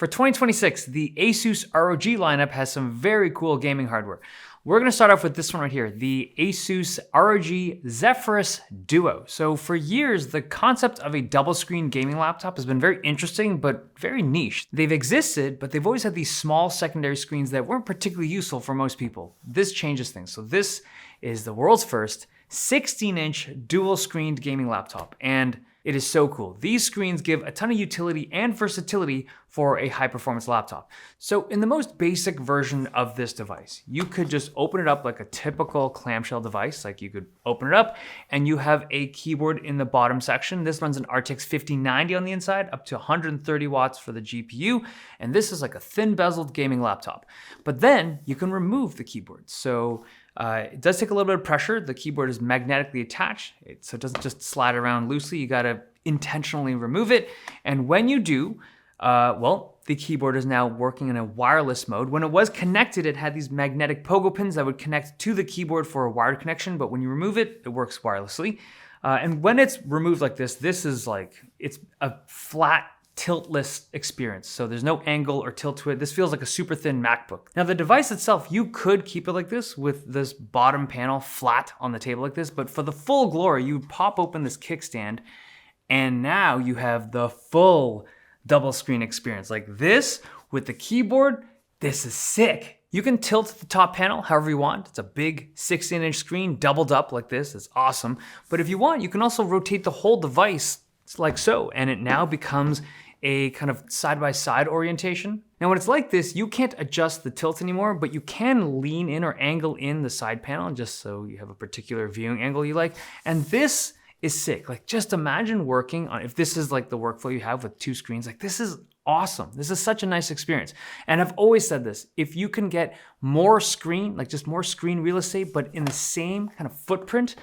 For 2026, the Asus ROG lineup has some very cool gaming hardware. We're going to start off with this one right here, the Asus ROG Zephyrus Duo. So for years, the concept of a double screen gaming laptop has been very interesting, but very niche. They've existed, but they've always had these small secondary screens that weren't particularly useful for most people. This changes things. So this is the world's first 16-inch dual-screened gaming laptop, and it is so cool. These screens give a ton of utility and versatility for a high-performance laptop. So in the most basic version of this device, you could just open it up like a typical clamshell device. Like you could open it up and you have a keyboard in the bottom section. This runs an RTX 5090 on the inside, up to 130 watts for the GPU. And this is like a thin bezeled gaming laptop. But then you can remove the keyboard. So it does take a little bit of pressure. The keyboard is magnetically attached, so it doesn't just slide around loosely. You gotta intentionally remove it. And when you do, the keyboard is now working in a wireless mode. When it was connected, it had these magnetic pogo pins that would connect to the keyboard for a wired connection, but when you remove it, it works wirelessly. And when it's removed like this is like, it's a flat, tiltless experience. So there's no angle or tilt to it. This feels like a super thin MacBook. Now the device itself, you could keep it like this with this bottom panel flat on the table like this, but for the full glory, you pop open this kickstand and now you have the full double screen experience. Like this with the keyboard, this is sick. You can tilt the top panel however you want. It's a big 16-inch screen doubled up like this. It's awesome. But if you want, you can also rotate the whole device like so, and it now becomes a kind of side-by-side orientation. Now when it's like this, you can't adjust the tilt anymore, but you can lean in or angle in the side panel just so you have a particular viewing angle you like. And this is sick. Like just imagine working on, if this is like the workflow you have with two screens, like this is awesome. This is such a nice experience. And I've always said this, if you can get more screen, like just more screen real estate, but in the same kind of footprint,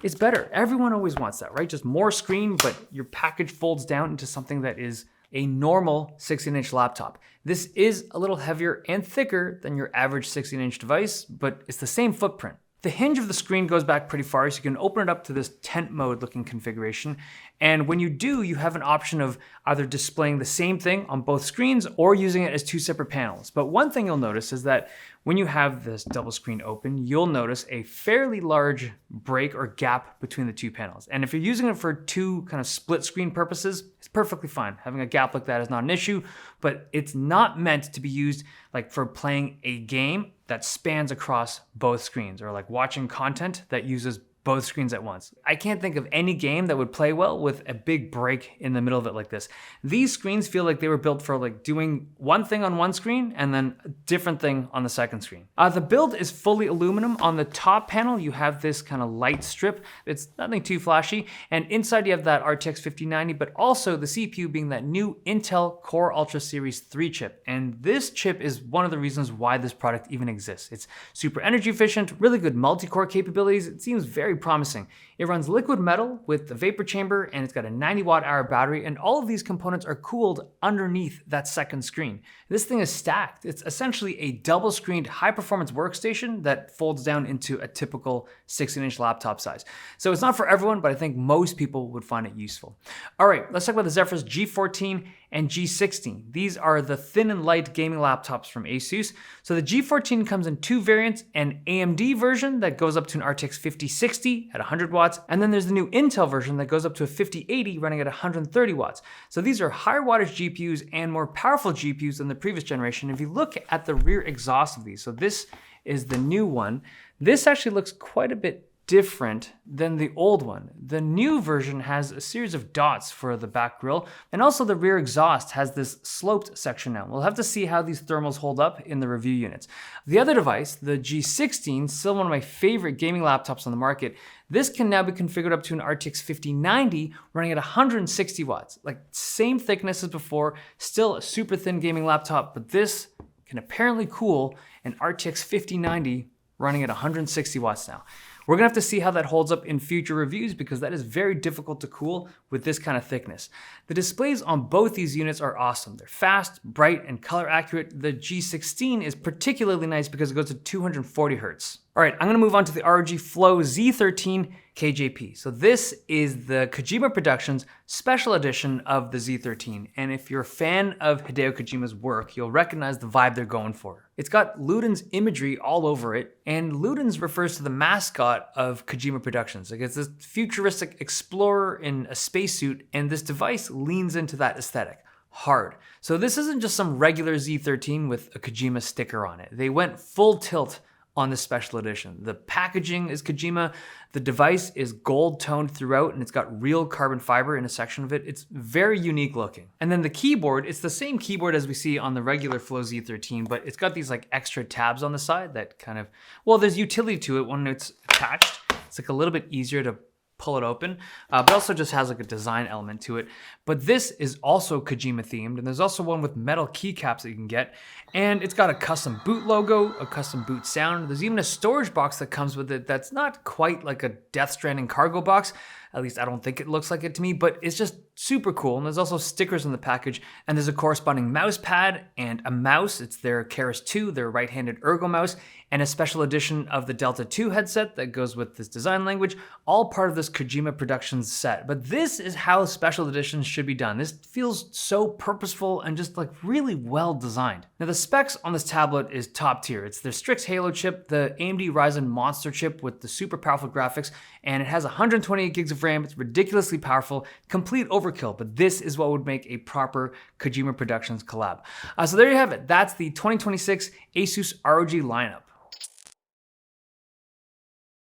it's better. Everyone always wants that, right? Just more screen, but your package folds down into something that is a normal 16-inch laptop. This is a little heavier and thicker than your average 16-inch device, but it's the same footprint. The hinge of the screen goes back pretty far, so you can open it up to this tent mode looking configuration. And when you do, you have an option of either displaying the same thing on both screens or using it as two separate panels. But one thing you'll notice is that when you have this double screen open, you'll notice a fairly large break or gap between the two panels. And if you're using it for two kind of split screen purposes, it's perfectly fine. Having a gap like that is not an issue, but it's not meant to be used like for playing a game that spans across both screens or like watching content that uses both screens at once. I can't think of any game that would play well with a big break in the middle of it like this. These screens feel like they were built for like doing one thing on one screen and then a different thing on the second screen. The build is fully aluminum. On the top panel, you have this kind of light strip. It's nothing too flashy. And inside you have that RTX 5090, but also the CPU being that new Intel Core Ultra Series 3 chip. And this chip is one of the reasons why this product even exists. It's super energy efficient, really good multi-core capabilities. It seems very promising. It runs liquid metal with the vapor chamber and it's got a 90 watt-hour battery, and all of these components are cooled underneath that second screen. This thing is stacked. It's essentially a double screened high performance workstation that folds down into a typical 16-inch laptop size. So it's not for everyone, but I think most people would find it useful. All right, let's talk about the Zephyrus G14 and G16. These are the thin and light gaming laptops from Asus. So the G14 comes in two variants, an AMD version that goes up to an RTX 5060 at 100 watts, and then there's the new Intel version that goes up to a 5080 running at 130 watts. So these are higher wattage GPUs and more powerful GPUs than the previous generation. If you look at the rear exhaust of these, so this is the new one, this actually looks quite a bit different than the old one. The new version has a series of dots for the back grille, and also the rear exhaust has this sloped section now. We'll have to see how these thermals hold up in the review units. The other device, the G16, still one of my favorite gaming laptops on the market. This can now be configured up to an RTX 5090 running at 160 watts. Like same thickness as before, still a super thin gaming laptop, but this can apparently cool an RTX 5090 running at 160 watts now. We're gonna have to see how that holds up in future reviews because that is very difficult to cool with this kind of thickness. The displays on both these units are awesome. They're fast, bright, and color accurate. The G16 is particularly nice because it goes to 240 Hertz. All right, I'm gonna move on to the ROG Flow Z13 KJP. So this is the Kojima Productions special edition of the Z13. And if you're a fan of Hideo Kojima's work, you'll recognize the vibe they're going for. It's got Luden's imagery all over it, and Luden's refers to the mascot of Kojima Productions. Like, it's this futuristic explorer in a spacesuit, and this device leans into that aesthetic hard. So this isn't just some regular Z13 with a Kojima sticker on it. They went full tilt on this special edition. The packaging is Kojima, the device is gold toned throughout, and it's got real carbon fiber in a section of it. It's very unique looking. And then the keyboard, it's the same keyboard as we see on the regular Flow Z13, but it's got these like extra tabs on the side that kind of, well, there's utility to it when it's attached. It's like a little bit easier to pull it open, but also just has like a design element to it. But this is also Kojima themed, and there's also one with metal keycaps that you can get, and it's got a custom boot logo, a custom boot sound. There's even a storage box that comes with it that's not quite like a Death Stranding cargo box. At least I don't think it looks like it to me, but it's just super cool. And there's also stickers in the package, and there's a corresponding mouse pad and a mouse. It's their Keras 2, their right-handed ergo mouse, and a special edition of the Delta 2 headset that goes with this design language, all part of this Kojima Productions set. But this is how special editions should be done. This feels so purposeful and just like really well designed. Now the specs on this tablet is top tier. It's their Strix Halo chip, the AMD Ryzen Monster chip with the super powerful graphics, and it has 128 gigs of RAM. It's ridiculously powerful, complete overkill, but this is what would make a proper Kojima Productions collab. So there you have it. That's the 2026 Asus ROG lineup.